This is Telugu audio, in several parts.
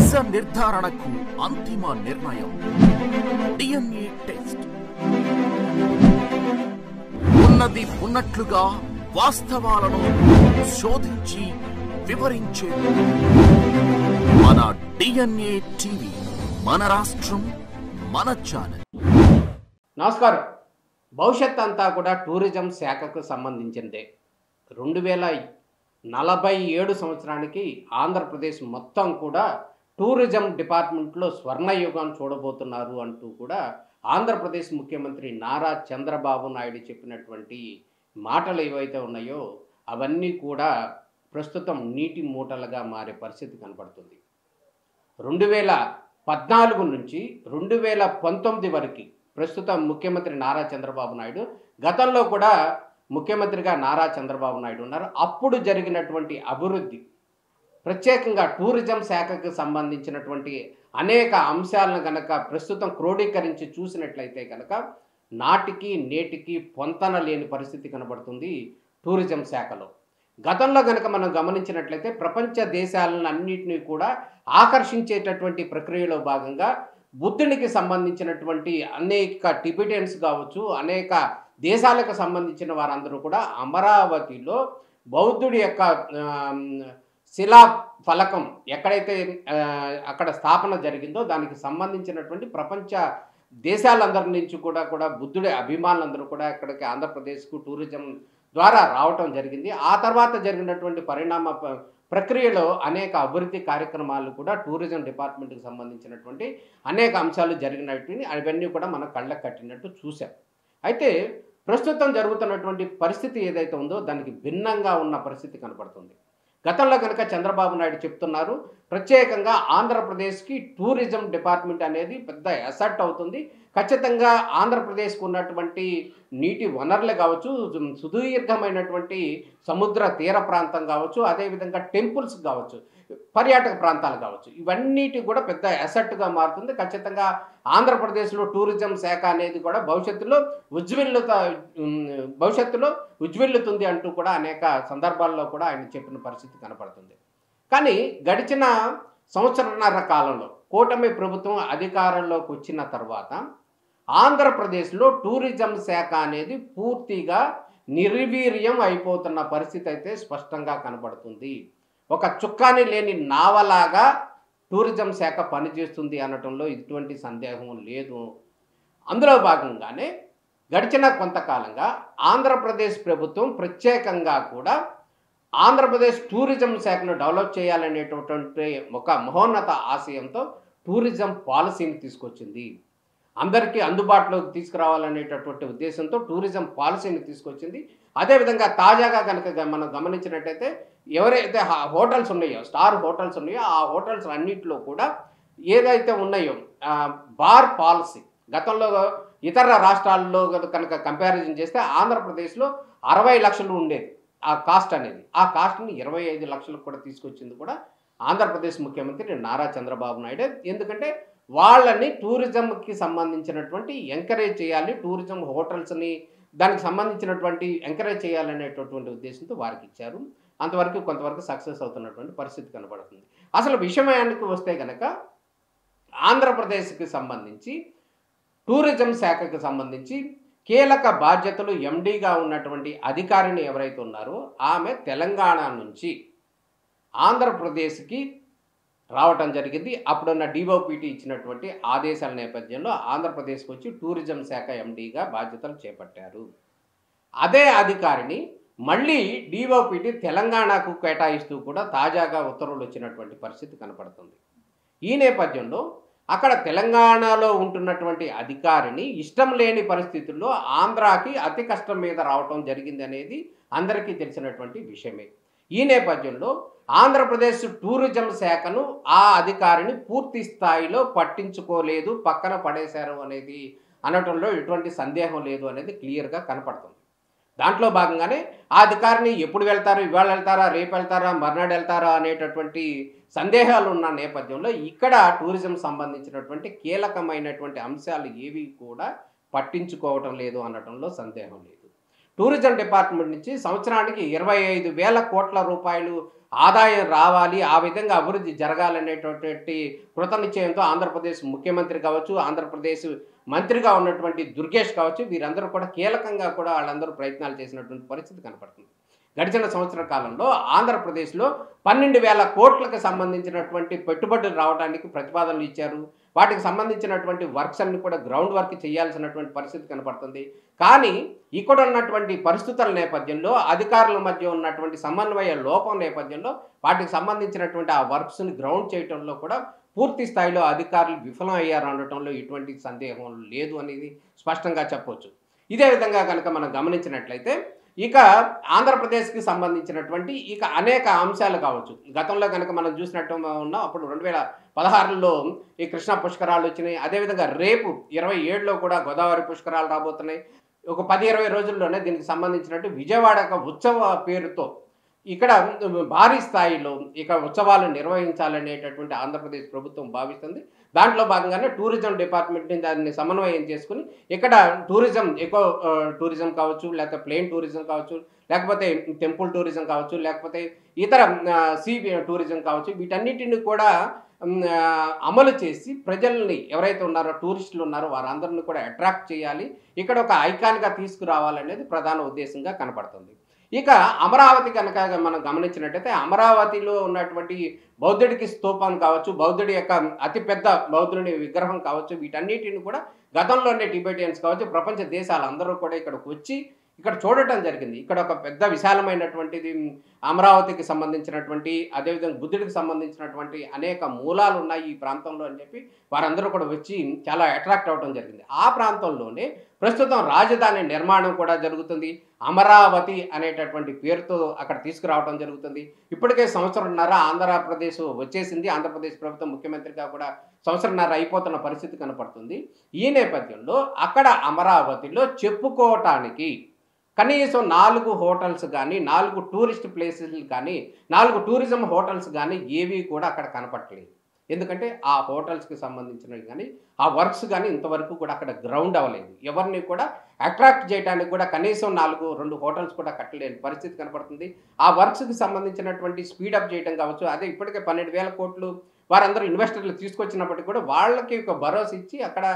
నిజ నిర్ధారణకు అంతిమ నిర్ణయం డిఎన్ఏ టెస్ట్. ఉన్నది ఉన్నట్లుగా వాస్తవాలను శోధించి వివరించే మన డిఎన్ఏ టీవీ, మన రాష్ట్రం, మన ఛానల్. నమస్కారం. భవిష్యత్ అంతా కూడా టూరిజం శాఖకు సంబంధించిందే. 2047 సంవత్సరానికి ఆంధ్రప్రదేశ్ మొత్తం కూడా టూరిజం డిపార్ట్మెంట్లో స్వర్ణయుగం చూడబోతున్నారు అంటూ కూడా ఆంధ్రప్రదేశ్ ముఖ్యమంత్రి నారా చంద్రబాబు నాయుడు చెప్పినటువంటి మాటలు ఏవైతే ఉన్నాయో అవన్నీ కూడా ప్రస్తుతం నీటి మూటలుగా మారే పరిస్థితి కనపడుతుంది. 2014 నుంచి 2019 వరకు ప్రస్తుతం ముఖ్యమంత్రి నారా చంద్రబాబు నాయుడు, గతంలో కూడా ముఖ్యమంత్రిగా నారా చంద్రబాబు నాయుడు ఉన్నారు. అప్పుడు జరిగినటువంటి అభివృద్ధి, ప్రత్యేకంగా టూరిజం శాఖకు సంబంధించినటువంటి అనేక అంశాలను కనుక ప్రస్తుతం క్రోడీకరించి చూసినట్లయితే కనుక నాటికి నేటికి పొంతన లేని పరిస్థితి కనబడుతుంది టూరిజం శాఖలో. గతంలో కనుక మనం గమనించినట్లయితే ప్రపంచ దేశాలన్నింటినీ కూడా ఆకర్షించేటటువంటి ప్రక్రియలో భాగంగా బుద్ధునికి సంబంధించినటువంటి అనేక టిబెటియన్స్ కావచ్చు, అనేక దేశాలకు సంబంధించిన వారందరూ కూడా అమరావతిలో బౌద్ధుడి యొక్క శిలా ఫలకం ఎక్కడైతే అక్కడ స్థాపన జరిగిందో దానికి సంబంధించినటువంటి ప్రపంచ దేశాలందరి నుంచి కూడా బుద్ధుడి అభిమానులందరూ కూడా ఇక్కడికి ఆంధ్రప్రదేశ్కు టూరిజం ద్వారా రావటం జరిగింది. ఆ తర్వాత జరిగినటువంటి పరిణామ ప్రక్రియలో అనేక అభివృద్ధి కార్యక్రమాలు కూడా టూరిజం డిపార్ట్మెంట్కి సంబంధించినటువంటి అనేక అంశాలు జరిగినటువంటి అవన్నీ కూడా మన కళ్ళకు కట్టినట్టు చూసాం. అయితే ప్రస్తుతం జరుగుతున్నటువంటి పరిస్థితి ఏదైతే ఉందో దానికి భిన్నంగా ఉన్న పరిస్థితి కనపడుతుంది. గతంలో కనుక చంద్రబాబు నాయుడు చెప్తున్నారు, ప్రత్యేకంగా ఆంధ్రప్రదేశ్కి టూరిజం డిపార్ట్మెంట్ అనేది పెద్ద అసెట్ అవుతుంది. ఖచ్చితంగా ఆంధ్రప్రదేశ్కు ఉన్నటువంటి నీటి వనరులు కావచ్చు, సుదీర్ఘమైనటువంటి సముద్ర తీర ప్రాంతం కావచ్చు, అదేవిధంగా టెంపుల్స్ కావచ్చు, పర్యాటక ప్రాంతాలు కావచ్చు, ఇవన్నిటి కూడా పెద్ద అసెట్గా మారుతుంది. ఖచ్చితంగా ఆంధ్రప్రదేశ్లో టూరిజం శాఖ అనేది కూడా భవిష్యత్తులో ఉజ్వెల్లుతుంది అంటూ కూడా అనేక సందర్భాల్లో కూడా ఆయన చెప్పిన పరిస్థితి కనపడుతుంది. కానీ గడిచిన సంవత్సరన్నర కాలంలో కూటమి ప్రభుత్వం అధికారంలోకి వచ్చిన తర్వాత ఆంధ్రప్రదేశ్లో టూరిజం శాఖ అనేది పూర్తిగా నిర్వీర్యం అయిపోతున్న పరిస్థితి అయితే స్పష్టంగా కనపడుతుంది. ఒక చుక్కాని లేని నావలాగా టూరిజం శాఖ పనిచేస్తుంది అనటంలో ఎటువంటి సందేహం లేదు. అందులో భాగంగానే గడిచిన కొంతకాలంగా ఆంధ్రప్రదేశ్ ప్రభుత్వం ప్రత్యేకంగా కూడా ఆంధ్రప్రదేశ్ టూరిజం శాఖను డెవలప్ చేయాలనేటటువంటి ఒక మహోన్నత ఆశయంతో టూరిజం పాలసీని తీసుకొచ్చింది. అందరికీ అందుబాటులోకి తీసుకురావాలనేటటువంటి ఉద్దేశంతో టూరిజం పాలసీని తీసుకొచ్చింది. అదేవిధంగా తాజాగా కనుక మనం గమనించినట్టయితే ఎవరైతే హోటల్స్ ఉన్నాయో, స్టార్ హోటల్స్ ఉన్నాయో, ఆ హోటల్స్ అన్నింటిలో కూడా ఏదైతే ఉన్నాయో బార్ పాలసీ, గతంలో ఇతర రాష్ట్రాల్లో కనుక కంపారిజన్ చేస్తే ఆంధ్రప్రదేశ్లో 60 లక్షలు ఉండేది ఆ కాస్ట్ అనేది. ఆ కాస్ట్ని 25 లక్షలకు కూడా తీసుకొచ్చింది కూడా ఆంధ్రప్రదేశ్ ముఖ్యమంత్రి నారా చంద్రబాబు నాయుడు. ఎందుకంటే వాళ్ళని టూరిజంకి సంబంధించినటువంటి ఎంకరేజ్ చేయాలి, టూరిజం హోటల్స్ని దానికి సంబంధించినటువంటి ఎంకరేజ్ చేయాలనేటటువంటి ఉద్దేశంతో వారికి ఇచ్చారు. అంతవరకు కొంతవరకు సక్సెస్ అవుతున్నటువంటి పరిస్థితి కనబడుతుంది. అసలు విషయానికి వస్తే కనుక ఆంధ్రప్రదేశ్కి సంబంధించి టూరిజం శాఖకు సంబంధించి కీలక బాధ్యతలు ఎండీగా ఉన్నటువంటి అధికారిని ఎవరైతే ఉన్నారో ఆమె తెలంగాణ నుంచి ఆంధ్రప్రదేశ్కి రావటం జరిగింది. అప్పుడున్న డిఓపిటి ఇచ్చినటువంటి ఆదేశాల నేపథ్యంలో ఆంధ్రప్రదేశ్కి వచ్చి టూరిజం శాఖ ఎండీగా బాధ్యతలు చేపట్టారు. అదే అధికారిని మళ్ళీ డిఓపిటి తెలంగాణకు కేటాయిస్తూ కూడా తాజాగా ఉత్తర్వులు వచ్చినటువంటి పరిస్థితి కనపడుతుంది. ఈ నేపథ్యంలో అక్కడ తెలంగాణలో ఉంటున్నటువంటి అధికారిని ఇష్టం లేని పరిస్థితుల్లో ఆంధ్రాకి అతి కష్టం మీద రావటం జరిగింది అనేది అందరికీ తెలిసినటువంటి విషయమే. ఈ నేపథ్యంలో ఆంధ్రప్రదేశ్ టూరిజం శాఖను ఆ అధికారిని పూర్తి స్థాయిలో పట్టించుకోలేదు, పక్కన పడేశారు అనేది అనటంలో ఎటువంటి సందేహం లేదు అనేది క్లియర్గా కనపడుతుంది. దాంట్లో భాగంగానే ఆ అధికారిని ఎప్పుడు వెళ్తారు, ఇవాళ వెళ్తారా, రేపు వెళ్తారా, మర్నాడు వెళ్తారా అనేటటువంటి సందేహాలు ఉన్న నేపథ్యంలో ఇక్కడ టూరిజం సంబంధించినటువంటి కీలకమైనటువంటి అంశాలు ఏవి కూడా పట్టించుకోవటం లేదు అనటంలో సందేహం లేదు. టూరిజం డిపార్ట్మెంట్ నుంచి సంవత్సరానికి 25,000 కోట్ల రూపాయలు ఆదాయం రావాలి, ఆ విధంగా అభివృద్ధి జరగాలనేటటువంటి కృతనిశ్చయంతో ఆంధ్రప్రదేశ్ ముఖ్యమంత్రి కావచ్చు, ఆంధ్రప్రదేశ్ మంత్రిగా ఉన్నటువంటి దుర్గేష్ కావచ్చు, వీరందరూ కూడా కీలకంగా కూడా వాళ్ళందరూ ప్రయత్నాలు చేసినటువంటి పరిస్థితి కనపడుతుంది. గడిచిన సంవత్సర కాలంలో ఆంధ్రప్రదేశ్లో 12,000 కోట్లకు సంబంధించినటువంటి పెట్టుబడులు రావడానికి ప్రతిపాదనలు ఇచ్చారు. వాటికి సంబంధించినటువంటి వర్క్స్ అన్ని కూడా గ్రౌండ్ వర్క్ చేయాల్సినటువంటి పరిస్థితి కనపడుతుంది. కానీ ఇక్కడ ఉన్నటువంటి పరిస్థితుల నేపథ్యంలో, అధికారుల మధ్య ఉన్నటువంటి సమన్వయ లోపం నేపథ్యంలో వాటికి సంబంధించినటువంటి ఆ వర్క్స్ని గ్రౌండ్ చేయడంలో కూడా పూర్తి స్థాయిలో అధికారులు విఫలం అయ్యారు అనడంలో ఎటువంటి సందేహం లేదు అనేది స్పష్టంగా చెప్పవచ్చు. ఇదే విధంగా కనుక మనం గమనించినట్లయితే ఇక ఆంధ్రప్రదేశ్కి సంబంధించినటువంటి ఇక అనేక అంశాలు కావచ్చు. గతంలో కనుక మనం చూసినట్టు ఉన్నాం, అప్పుడు 2016లో ఈ కృష్ణా పుష్కరాలు వచ్చినాయి. అదేవిధంగా రేపు 27లో కూడా గోదావరి పుష్కరాలు రాబోతున్నాయి. ఒక 10-20 రోజుల్లోనే దీనికి సంబంధించినట్టు విజయవాడ ఉత్సవ పేరుతో ఇక్కడ భారీ స్థాయిలో ఇక ఉత్సవాలు నిర్వహించాలనేటటువంటి ఆంధ్రప్రదేశ్ ప్రభుత్వం భావిస్తుంది. దాంట్లో భాగంగానే టూరిజం డిపార్ట్మెంట్ని దాన్ని సమన్వయం చేసుకుని ఇక్కడ టూరిజం, ఎకో టూరిజం కావచ్చు, లేకపోతే ప్లెయిన్ టూరిజం కావచ్చు, లేకపోతే టెంపుల్ టూరిజం కావచ్చు, లేకపోతే ఇతర సీ టూరిజం కావచ్చు, వీటన్నిటిని కూడా అమలు చేసి ప్రజల్ని ఎవరైతే ఉన్నారో, టూరిస్టులు ఉన్నారో వారందరిని కూడా అట్రాక్ట్ చేయాలి, ఇక్కడ ఒక ఐకాన్గా తీసుకురావాలనేది ప్రధాన ఉద్దేశంగా కనపడుతుంది. ఇక అమరావతి కనుక మనం గమనించినట్టయితే అమరావతిలో ఉన్నటువంటి బౌద్ధుడికి స్తూపం కావచ్చు, బౌద్ధుడి యొక్క అతిపెద్ద బౌద్ధుడి విగ్రహం కావచ్చు, వీటన్నిటిని కూడా గతంలోనే టిబెటియన్స్ కావచ్చు, ప్రపంచ దేశాలందరూ కూడా ఇక్కడికి వచ్చి ఇక్కడ చూడటం జరిగింది. ఇక్కడ ఒక పెద్ద విశాలమైనటువంటిది అమరావతికి సంబంధించినటువంటి, అదేవిధంగా బుద్ధుడికి సంబంధించినటువంటి అనేక మూలాలు ఉన్నాయి ఈ ప్రాంతంలో అని చెప్పి వారందరూ కూడా వచ్చి చాలా అట్రాక్ట్ అవ్వడం జరిగింది. ఆ ప్రాంతంలోనే ప్రస్తుతం రాజధాని నిర్మాణం కూడా జరుగుతుంది. అమరావతి అనేటటువంటి పేరుతో అక్కడ తీసుకురావడం జరుగుతుంది. ఇప్పటికే సంవత్సరంన్నర ఆంధ్రప్రదేశ్ వచ్చేసింది. ఆంధ్రప్రదేశ్ ప్రభుత్వం ముఖ్యమంత్రిగా కూడా సంవత్సరంన్నర అయిపోతున్న పరిస్థితి కనపడుతుంది. ఈ నేపథ్యంలో అక్కడ అమరావతిలో చెప్పుకోవటానికి కనీసం 4 హోటల్స్ కానీ, 4 టూరిస్ట్ ప్లేసెస్ కానీ, 4 టూరిజం హోటల్స్ కానీ ఏవి కూడా అక్కడ కనపడలేదు. ఎందుకంటే ఆ హోటల్స్కి సంబంధించినవి కానీ, ఆ వర్క్స్ కానీ ఇంతవరకు కూడా అక్కడ గ్రౌండ్ అవ్వలేదు. ఎవరిని కూడా అట్రాక్ట్ చేయడానికి కూడా కనీసం 2 హోటల్స్ కూడా కట్టలేని పరిస్థితి కనపడుతుంది. ఆ వర్క్స్కి సంబంధించినటువంటి స్పీడప్ చేయడం కావచ్చు, అదే ఇప్పటికే 12,000 కోట్లు వారందరూ ఇన్వెస్టర్లు తీసుకొచ్చినప్పటికీ కూడా వాళ్ళకి ఒక భరోసా ఇచ్చి అక్కడ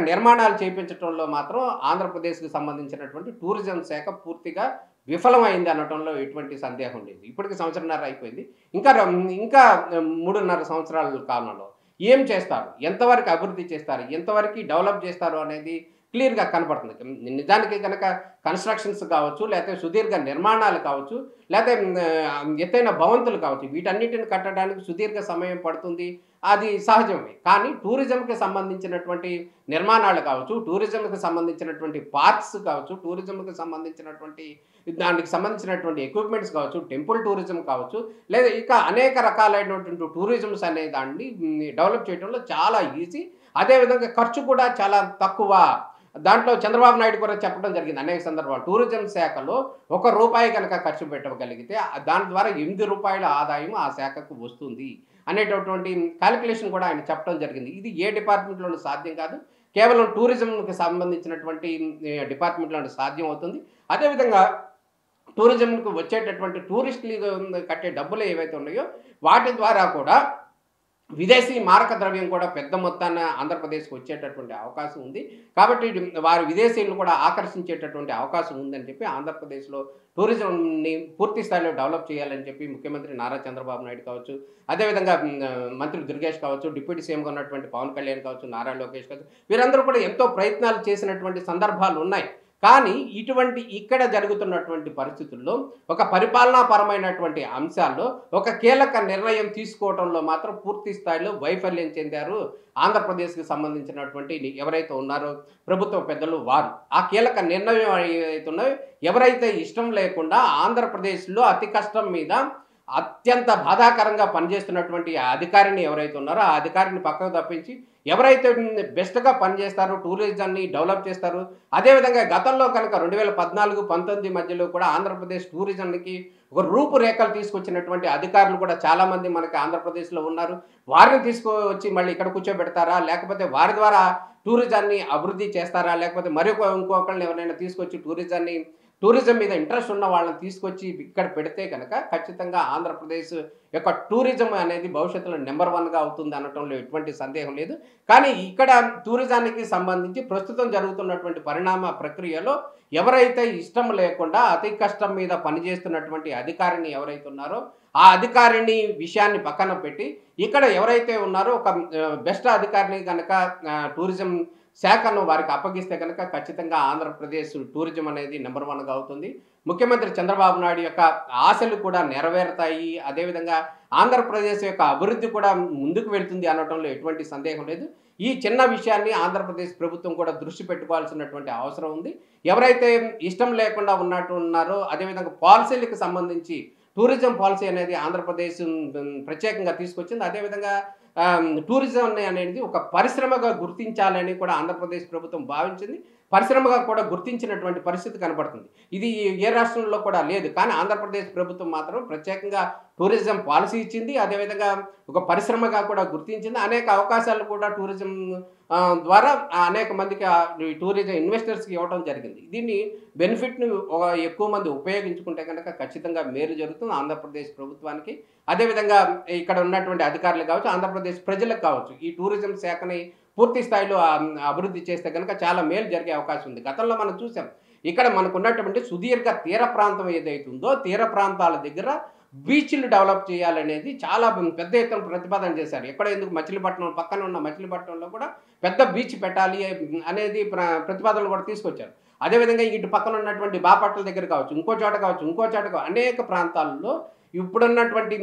నిర్మాణాలు చేయించడంలో మాత్రం ఆంధ్రప్రదేశ్కి సంబంధించినటువంటి టూరిజం శాఖ పూర్తిగా విఫలమైంది అనటంలో ఎటువంటి సందేహం లేదు. ఇప్పటికి సంవత్సరంన్నర అయిపోయింది. ఇంకా 3.5 సంవత్సరాల కాలంలో ఏం చేస్తారు, ఎంతవరకు అభివృద్ధి చేస్తారు, ఎంతవరకు డెవలప్ చేస్తారు అనేది క్లియర్గా కనపడుతుంది. నిజానికి కనుక కన్స్ట్రక్షన్స్ కావచ్చు, లేకపోతే సుదీర్ఘ నిర్మాణాలు కావచ్చు, లేకపోతే ఎత్తైన భవంతులు కావచ్చు, వీటన్నిటిని కట్టడానికి సుదీర్ఘ సమయం పడుతుంది. అది సహజమే. కానీ టూరిజంకి సంబంధించినటువంటి నిర్మాణాలు కావచ్చు, టూరిజంకి సంబంధించినటువంటి పార్క్స్ కావచ్చు, టూరిజంకి సంబంధించినటువంటి దానికి సంబంధించినటువంటి ఎక్విప్మెంట్స్ కావచ్చు, టెంపుల్ టూరిజం కావచ్చు, లేదా ఇక అనేక రకాలైనటువంటి టూరిజమ్స్ అనే దాన్ని డెవలప్ చేయడంలో చాలా ఈజీ. అదేవిధంగా ఖర్చు కూడా చాలా తక్కువ. దాంట్లో చంద్రబాబు నాయుడు కూడా చెప్పడం జరిగింది అనేక సందర్భాలు. టూరిజం శాఖలో ₹1 కనుక ఖర్చు పెట్టగలిగితే దాని ద్వారా ₹8 ఆదాయం ఆ శాఖకు వస్తుంది అనేటటువంటి క్యాలిక్యులేషన్ కూడా ఆయన చెప్పడం జరిగింది. ఇది ఏ డిపార్ట్మెంట్లోనూ సాధ్యం కాదు, కేవలం టూరిజంకి సంబంధించినటువంటి డిపార్ట్మెంట్లోనే సాధ్యం అవుతుంది. అదేవిధంగా టూరిజంకు వచ్చేటటువంటి టూరిస్టులు కట్టే డబ్బులు ఏవైతే ఉన్నాయో వాటి ద్వారా కూడా విదేశీ మారక ద్రవ్యం కూడా పెద్ద మొత్తాన ఆంధ్రప్రదేశ్కి వచ్చేటటువంటి అవకాశం ఉంది. కాబట్టి వారి విదేశీయులను కూడా ఆకర్షించేటటువంటి అవకాశం ఉందని చెప్పి ఆంధ్రప్రదేశ్లో టూరిజంని పూర్తి స్థాయిలో డెవలప్ చేయాలని చెప్పి ముఖ్యమంత్రి నారా చంద్రబాబు నాయుడు కావచ్చు, అదేవిధంగా మంత్రి దుర్గేష్ కావచ్చు, డిప్యూటీ సీఎంగా ఉన్నటువంటి పవన్ కళ్యాణ్ కావచ్చు, నారా లోకేష్ కావచ్చు, వీరందరూ కూడా ఎంతో ప్రయత్నాలు చేసినటువంటి సందర్భాలు ఉన్నాయి. కానీ ఇక్కడ జరుగుతున్నటువంటి పరిస్థితుల్లో ఒక పరిపాలనాపరమైనటువంటి అంశాల్లో ఒక కీలక నిర్ణయం తీసుకోవడంలో మాత్రం పూర్తి స్థాయిలో వైఫల్యం చెందారు ఆంధ్రప్రదేశ్కి సంబంధించినటువంటి ఎవరైతే ఉన్నారో ప్రభుత్వ పెద్దలు వారు. ఆ కీలక నిర్ణయం ఏదైతే ఉన్నాయో ఎవరైతే ఇష్టం లేకుండా ఆంధ్రప్రదేశ్లో అతి కష్టం మీద అత్యంత బాధాకరంగా పనిచేస్తున్నటువంటి అధికారిని ఎవరైతే ఉన్నారో ఆ అధికారిని పక్కకు తప్పించి ఎవరైతే బెస్ట్గా పనిచేస్తారో, టూరిజాన్ని డెవలప్ చేస్తారు. అదేవిధంగా గతంలో కనుక 2014-19 మధ్యలో కూడా ఆంధ్రప్రదేశ్ టూరిజంకి ఒక రూపురేఖలు తీసుకొచ్చినటువంటి అధికారులు కూడా చాలామంది మనకి ఆంధ్రప్రదేశ్లో ఉన్నారు. వారిని తీసుకొచ్చి మళ్ళీ ఇక్కడ కూర్చోబెడతారా, లేకపోతే వారి ద్వారా టూరిజాన్ని అభివృద్ధి చేస్తారా, లేకపోతే ఇంకొకళ్ళని ఎవరైనా తీసుకొచ్చి టూరిజాన్ని టూరిజం మీద ఇంట్రెస్ట్ ఉన్న వాళ్ళని తీసుకొచ్చి ఇక్కడ పెడితే కనుక ఖచ్చితంగా ఆంధ్రప్రదేశ్ యొక్క టూరిజం అనేది భవిష్యత్తులో నెంబర్ 1గా అవుతుంది అనటంలో ఎటువంటి సందేహం లేదు. కానీ ఇక్కడ టూరిజానికి సంబంధించి ప్రస్తుతం జరుగుతున్నటువంటి పరిణామ ప్రక్రియలో ఎవరైతే ఇష్టం లేకుండా అతి కష్టం మీద పనిచేస్తున్నటువంటి అధికారిని ఎవరైతే ఉన్నారో ఆ అధికారిని విషయాన్ని పక్కన పెట్టి ఇక్కడ ఎవరైతే ఉన్నారో ఒక బెస్ట్ అధికారిని కనుక టూరిజం శాఖను వారికి అప్పగిస్తే కనుక ఖచ్చితంగా ఆంధ్రప్రదేశ్ టూరిజం అనేది నెంబర్ 1గా అవుతుంది. ముఖ్యమంత్రి చంద్రబాబు నాయుడు యొక్క ఆశలు కూడా నెరవేరుతాయి. అదేవిధంగా ఆంధ్రప్రదేశ్ యొక్క అభివృద్ధి కూడా ముందుకు వెళ్తుంది అనటంలో ఎటువంటి సందేహం లేదు. ఈ చిన్న విషయాన్ని ఆంధ్రప్రదేశ్ ప్రభుత్వం కూడా దృష్టి పెట్టుకోవాల్సినటువంటి అవసరం ఉంది. ఎవరైతే ఇష్టం లేకుండా ఉన్నారో అదేవిధంగా పాలసీలకు సంబంధించి టూరిజం పాలసీ అనేది ఆంధ్రప్రదేశ్ ప్రత్యేకంగా తీసుకొచ్చింది. అదేవిధంగా టూరిజం అనేది ఒక పరిశ్రమగా గుర్తించాలని కూడా ఆంధ్రప్రదేశ్ ప్రభుత్వం భావించింది. పరిశ్రమగా కూడా గుర్తించినటువంటి పరిస్థితి కనబడుతుంది. ఇది ఏ రాష్ట్రంలో కూడా లేదు. కానీ ఆంధ్రప్రదేశ్ ప్రభుత్వం మాత్రం ప్రత్యేకంగా టూరిజం పాలసీ ఇచ్చింది. అదేవిధంగా ఒక పరిశ్రమగా కూడా గుర్తించింది. అనేక అవకాశాలు కూడా టూరిజం ద్వారా అనేక మందికి టూరిజం ఇన్వెస్టర్స్కి ఇవ్వడం జరిగింది. దీన్ని బెనిఫిట్ని ఎక్కువ మంది ఉపయోగించుకుంటే కనుక ఖచ్చితంగా మేలు జరుగుతుంది ఆంధ్రప్రదేశ్ ప్రభుత్వానికి. అదేవిధంగా ఇక్కడ ఉన్నటువంటి అధికారులు కావచ్చు, ఆంధ్రప్రదేశ్ ప్రజలకు కావచ్చు, ఈ టూరిజం శాఖని పూర్తి స్థాయిలో అభివృద్ధి చేస్తే కనుక చాలా మేలు జరిగే అవకాశం ఉంది. గతంలో మనం చూసాం ఇక్కడ మనకున్నటువంటి సుదీర్ఘ తీర ప్రాంతం ఏదైతే ఉందో తీర ప్రాంతాల దగ్గర బీచ్లు డెవలప్ చేయాలనేది చాలా పెద్ద ఎత్తున ప్రతిపాదన చేశారు. ఎక్కడ ఎందుకు మచిలీపట్నం పక్కన ఉన్న మచిలీపట్నంలో కూడా పెద్ద బీచ్ పెట్టాలి అనేది ప్రతిపాదనలు కూడా తీసుకొచ్చారు. అదేవిధంగా ఇటు పక్కన ఉన్నటువంటి బాపట్ల దగ్గర కావచ్చు, ఇంకో చోట కావచ్చు అనేక ప్రాంతాల్లో ఇప్పుడున్నటువంటి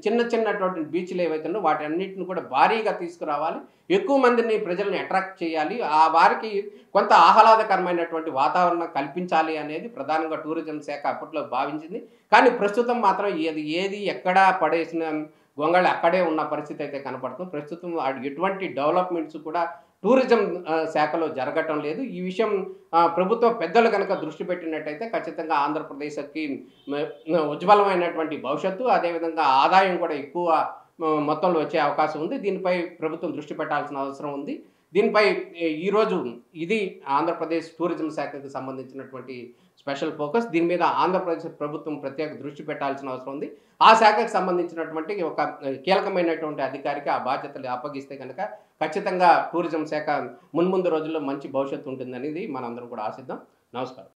చిన్నటువంటి బీచ్లు ఏవైతే ఉన్నాయో వాటి అన్నింటిని కూడా భారీగా తీసుకురావాలి. ఎక్కువ మందిని ప్రజల్ని అట్రాక్ట్ చేయాలి. ఆ వారికి కొంత ఆహ్లాదకరమైనటువంటి వాతావరణం కల్పించాలి అనేది ప్రధానంగా టూరిజం శాఖ అప్పట్లో భావించింది. కానీ ప్రస్తుతం మాత్రం ఏది ఎక్కడా పడేసిన గొంగళి అక్కడే ఉన్న పరిస్థితి అయితే కనపడుతుంది. ప్రస్తుతం ఎటువంటి డెవలప్మెంట్స్ కూడా టూరిజం శాఖలో జరగటం లేదు. ఈ విషయం ప్రభుత్వ పెద్దలు కనుక దృష్టి పెట్టినట్టయితే ఖచ్చితంగా ఆంధ్రప్రదేశ్కి ఉజ్వలమైనటువంటి భవిష్యత్తు, అదేవిధంగా ఆదాయం కూడా ఎక్కువ మొత్తంలో వచ్చే అవకాశం ఉంది. దీనిపై ప్రభుత్వం దృష్టి పెట్టాల్సిన అవసరం ఉంది. దీనిపై ఈరోజు ఇది ఆంధ్రప్రదేశ్ టూరిజం శాఖకు సంబంధించినటువంటి స్పెషల్ ఫోకస్. దీని మీద ఆంధ్రప్రదేశ్ ప్రభుత్వం ప్రత్యేక దృష్టి పెట్టాల్సిన అవసరం ఉంది. ఆ శాఖకు సంబంధించినటువంటి ఒక కీలకమైనటువంటి అధికారికి ఆ బాధ్యతలు అప్పగిస్తే కనుక ఖచ్చితంగా టూరిజం శాఖ మున్ముందు రోజుల్లో మంచి భవిష్యత్తు ఉంటుందనేది మనందరం కూడా ఆశిద్దాం. నమస్కారం.